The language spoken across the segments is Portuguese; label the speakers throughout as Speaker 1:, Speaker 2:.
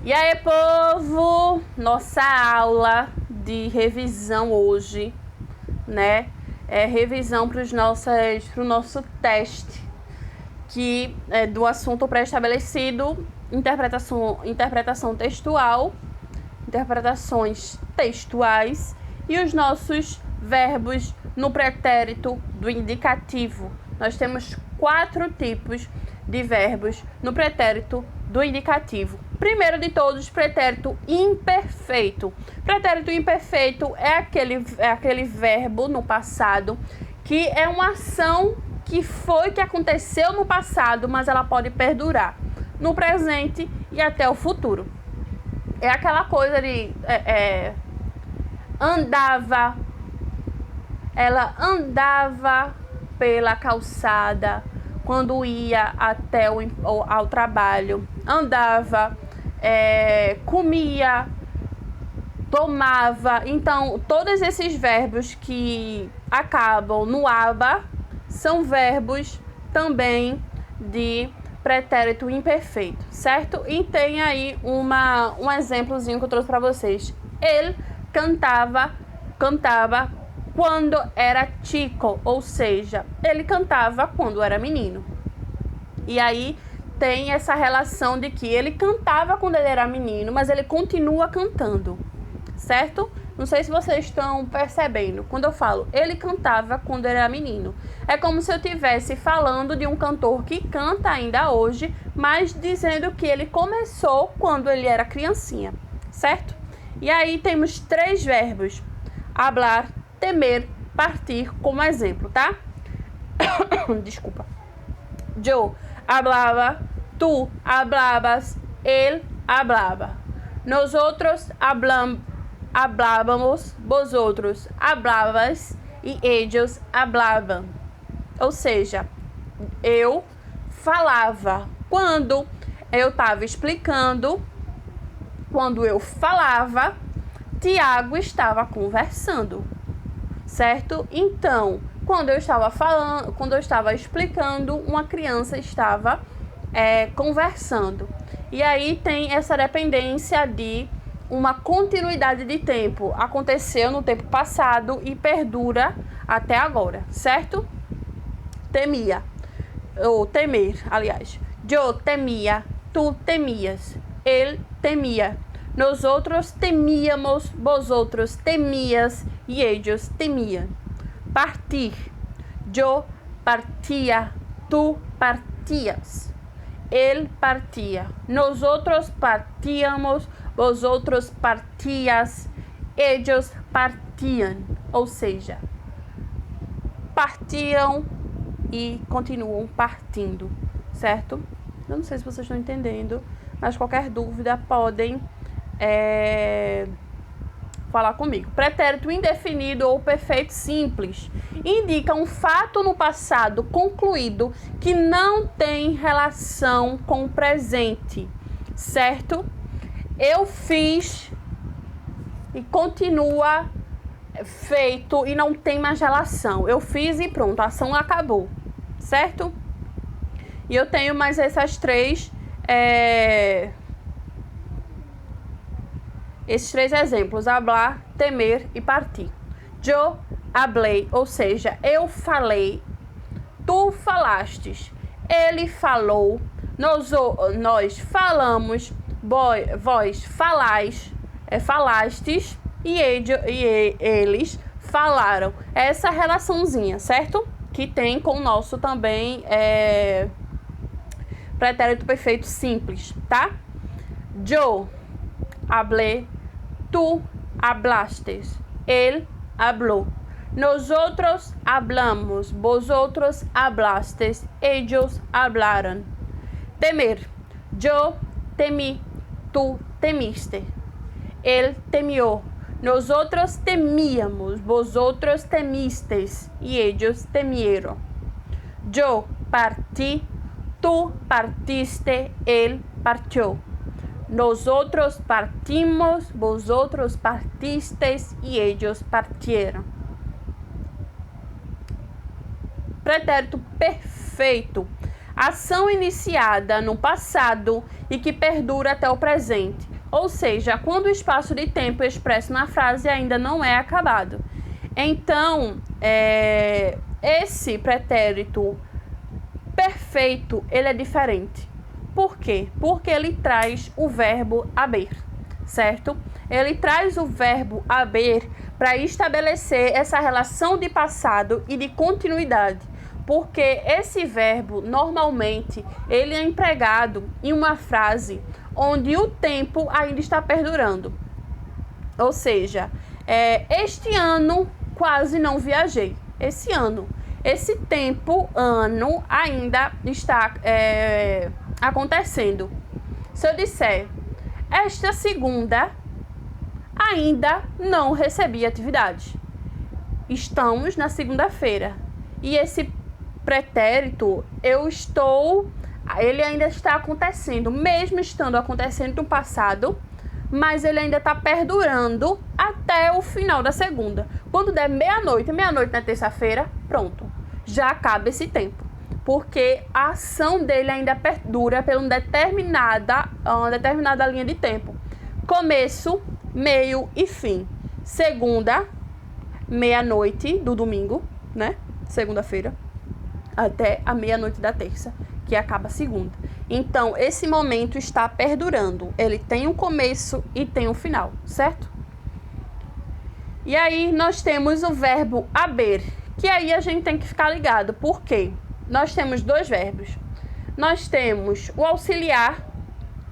Speaker 1: E aí, povo, nossa aula de revisão hoje, né? É revisão para o nosso teste que é do assunto pré-estabelecido, interpretação textual, interpretações textuais e os nossos verbos no pretérito do indicativo. Nós temos 4 tipos de verbos no pretérito do indicativo. Primeiro de todos, pretérito imperfeito. Pretérito imperfeito é aquele verbo no passado que é uma ação que aconteceu no passado, mas ela pode perdurar no presente e até o futuro. É aquela coisa de andava, ela andava pela calçada quando ia até ao trabalho, andava, comia, tomava. Então, todos esses verbos que acabam no aba são verbos também de pretérito imperfeito, certo? E tem aí um exemplozinho que eu trouxe para vocês. Ele cantava quando era chico, ou seja, ele cantava quando era menino. E aí tem essa relação de que ele cantava quando ele era menino, mas ele continua cantando, certo? Não sei se vocês estão percebendo. Quando eu falo ele cantava quando era menino, é como se eu estivesse falando de um cantor que canta ainda hoje, mas dizendo que ele começou quando ele era criancinha, certo? E aí temos 3 verbos: hablar, temer, partir como exemplo, tá? Desculpa. Yo hablaba, tú hablabas, él hablaba. Nosotros hablábamos, vosotros hablabas e ellos hablaban. Ou seja, eu falava quando eu estava explicando, quando eu falava, Tiago estava conversando, certo? Então, quando eu estava explicando, uma criança estava conversando. E aí tem essa dependência de uma continuidade de tempo. Aconteceu no tempo passado e perdura até agora, certo? Temia, ou temer, aliás. Eu temia, tu temias, ele temia. Nosotros temíamos, vosotros temías e ellos temían. Partir. Eu partia, tu partias. Ele partia. Nosotros partíamos, vosotros partias, ellos partiam. Ou seja, partiam e continuam partindo, certo? Eu não sei se vocês estão entendendo, mas qualquer dúvida podem falar comigo. Pretérito indefinido ou perfeito simples indica um fato no passado concluído que não tem relação com o presente, certo? Eu fiz e continua feito e não tem mais relação. Eu fiz e pronto, a ação acabou, certo? E eu tenho mais essas 3 esses 3 exemplos: hablar, temer e partir. Eu hablei, ou seja, eu falei, tu falastes, ele falou, nós falamos, vós falais, falastes e eles falaram. Essa relaçãozinha, certo? Que tem com o nosso também pretérito perfeito simples, tá? Eu hablé, tú hablaste, él habló. Nosotros hablamos, vosotros hablastes, ellos hablaron. Temer. Yo temí, tú temiste, él temió. Nosotros temíamos, vosotros temisteis y ellos temieron. Yo partí, tú partiste, él partió. Nosotros partimos, vosotros partisteis y ellos partieron. Pretérito perfeito. Ação iniciada no passado e que perdura até o presente. ou seja, quando o espaço de tempo expresso na frase ainda não é acabado. Então, esse pretérito perfeito, ele é diferente. Por quê? Porque ele traz o verbo haber, certo? Ele traz o verbo haber para estabelecer essa relação de passado e de continuidade. Porque esse verbo, normalmente, ele é empregado em uma frase onde o tempo ainda está perdurando. Ou seja, este ano quase não viajei. Esse tempo, ano, ainda está acontecendo. Se eu disser, esta segunda ainda não recebi atividade. Estamos na segunda-feira. E esse pretérito, ele ainda está acontecendo, mesmo estando acontecendo no passado, mas ele ainda está perdurando até o final da segunda. Quando der meia-noite na terça-feira, pronto, já acaba esse tempo. Porque a ação dele ainda perdura por uma determinada linha de tempo. Começo, meio e fim. Segunda, meia-noite do domingo, né? Segunda-feira, até a meia-noite da terça, que acaba a segunda. Então, esse momento está perdurando. Ele tem um começo e tem um final, certo? E aí, nós temos o verbo haber, que aí a gente tem que ficar ligado. Por quê? Nós temos dois verbos. Nós temos o auxiliar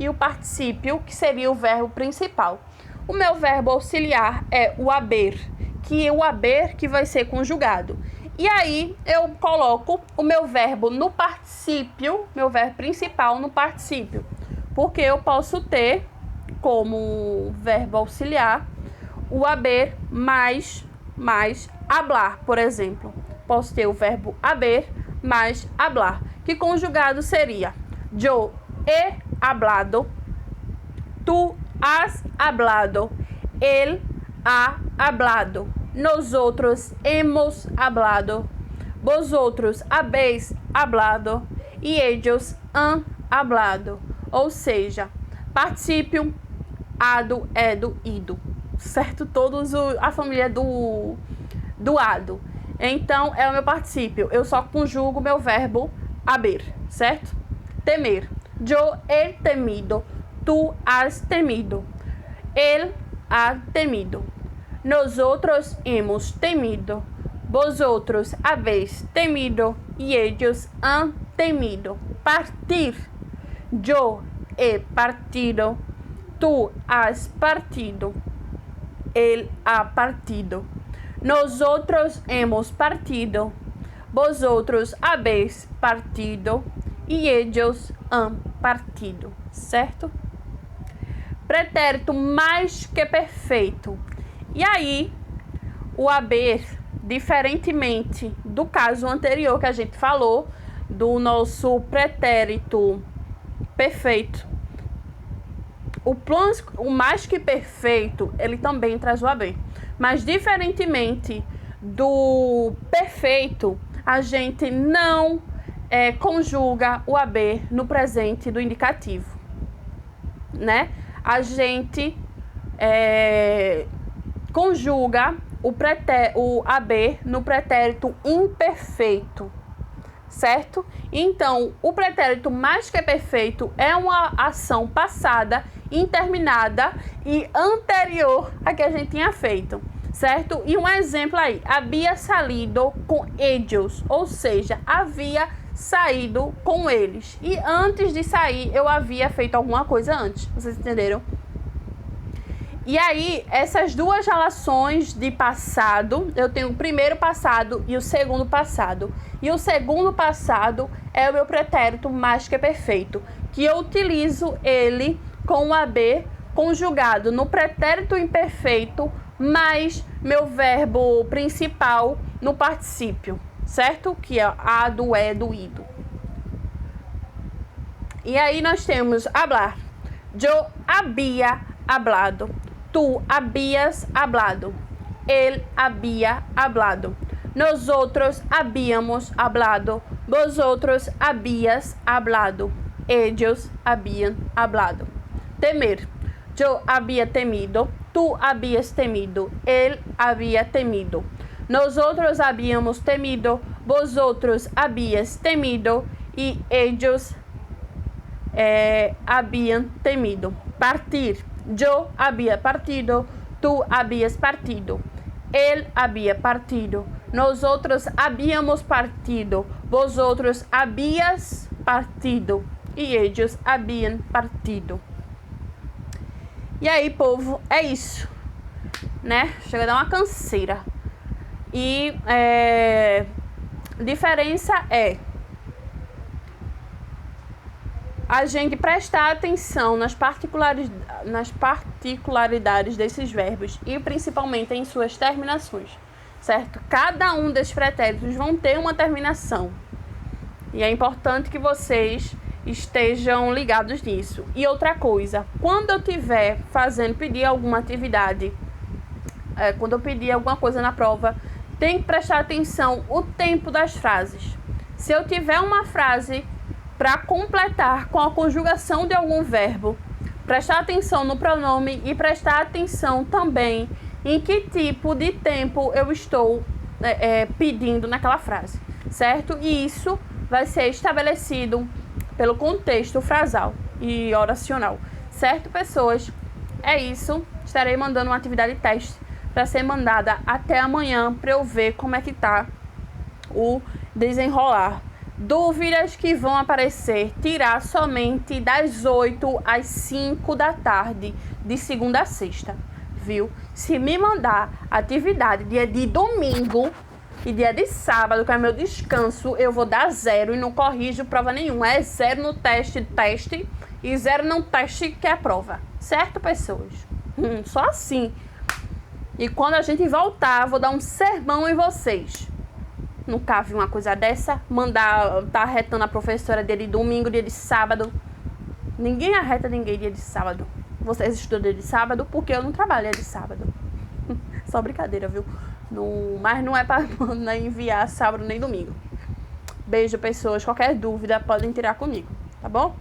Speaker 1: e o particípio, que seria o verbo principal. O meu verbo auxiliar é o haber, que vai ser conjugado. E aí, eu coloco o meu verbo no particípio, meu verbo principal no particípio. Porque eu posso ter como verbo auxiliar o haber mais hablar, por exemplo. Posso ter o verbo haber mais hablar, que conjugado seria yo he hablado, tú has hablado, él ha hablado, nosotros hemos hablado, vosotros habéis hablado e ellos han hablado. Ou seja, particípio, ado, edo, ido, certo? A família do ado. Então, é o meu particípio. Eu só conjugo meu verbo haber, certo? Temer. Yo he temido. Tu has temido. Él ha temido. Nosotros hemos temido. Vosotros habéis temido. Y ellos han temido. Partir. Yo he partido. Tú has partido. Él ha partido. Nosotros hemos partido, vosotros habéis partido e ellos han partido, certo? Pretérito mais que perfeito. E aí, o haber, diferentemente do caso anterior que a gente falou, do nosso pretérito perfeito, o mais que perfeito, ele também traz o haber. Mas, diferentemente do perfeito, a gente não conjuga o haber no presente do indicativo, né? A gente conjuga o haber no pretérito imperfeito, certo? Então, o pretérito mais que perfeito é uma ação passada, interminada e anterior a que a gente tinha feito, certo? E um exemplo aí, havia salido com ellos, ou seja, havia saído com eles. E antes de sair, eu havia feito alguma coisa antes, vocês entenderam? E aí, essas duas relações de passado, eu tenho o primeiro passado e o segundo passado. E o segundo passado é o meu pretérito mais que perfeito, que eu utilizo ele com o haber conjugado no pretérito imperfeito, mais meu verbo principal no particípio, certo? Que é ado, edo, ido. E aí nós temos hablar. Yo había hablado. Tú habías hablado. Él había hablado. Nosotros habíamos hablado. Vosotros habías hablado. Ellos habían hablado. Temer. Yo había temido, tú habías temido, él había temido. Nosotros habíamos temido, vosotros habías temido y ellos habían temido. Partir. Yo había partido, tú habías partido, él había partido. Nosotros habíamos partido, vosotros habías partido e ellos habían partido. E aí, povo, é isso, né? Chega a dar uma canseira. E diferença é a gente prestar atenção nas particularidades desses verbos e principalmente em suas terminações, certo? Cada um desses pretéritos vão ter uma terminação e é importante que vocês estejam ligados nisso. E outra coisa, quando eu estiver pedir alguma atividade, quando eu pedir alguma coisa na prova, tem que prestar atenção o tempo das frases. Se eu tiver uma frase para completar com a conjugação de algum verbo, prestar atenção no pronome e prestar atenção também em que tipo de tempo eu estou pedindo naquela frase, certo? E isso vai ser estabelecido pelo contexto frasal e oracional, certo, pessoas? É isso, estarei mandando uma atividade teste para ser mandada até amanhã para eu ver como é que tá o desenrolar. Dúvidas que vão aparecer, tirar somente das 8 às 5 da tarde, de segunda a sexta, viu? Se me mandar atividade dia de domingo e dia de sábado, que é meu descanso, eu vou dar 0 e não corrijo prova nenhuma. É 0 no teste e 0 no teste que é a prova, certo, pessoas? Só assim. E quando a gente voltar, vou dar um sermão em vocês. Nunca vi uma coisa dessa, tá arretando a professora dia de domingo, dia de sábado. Ninguém arreta ninguém dia de sábado. Vocês estudam dia de sábado porque eu não trabalho dia de sábado. Só brincadeira, viu? Mas não é para enviar sábado nem domingo. Beijo, pessoas. Qualquer dúvida podem tirar comigo, tá bom?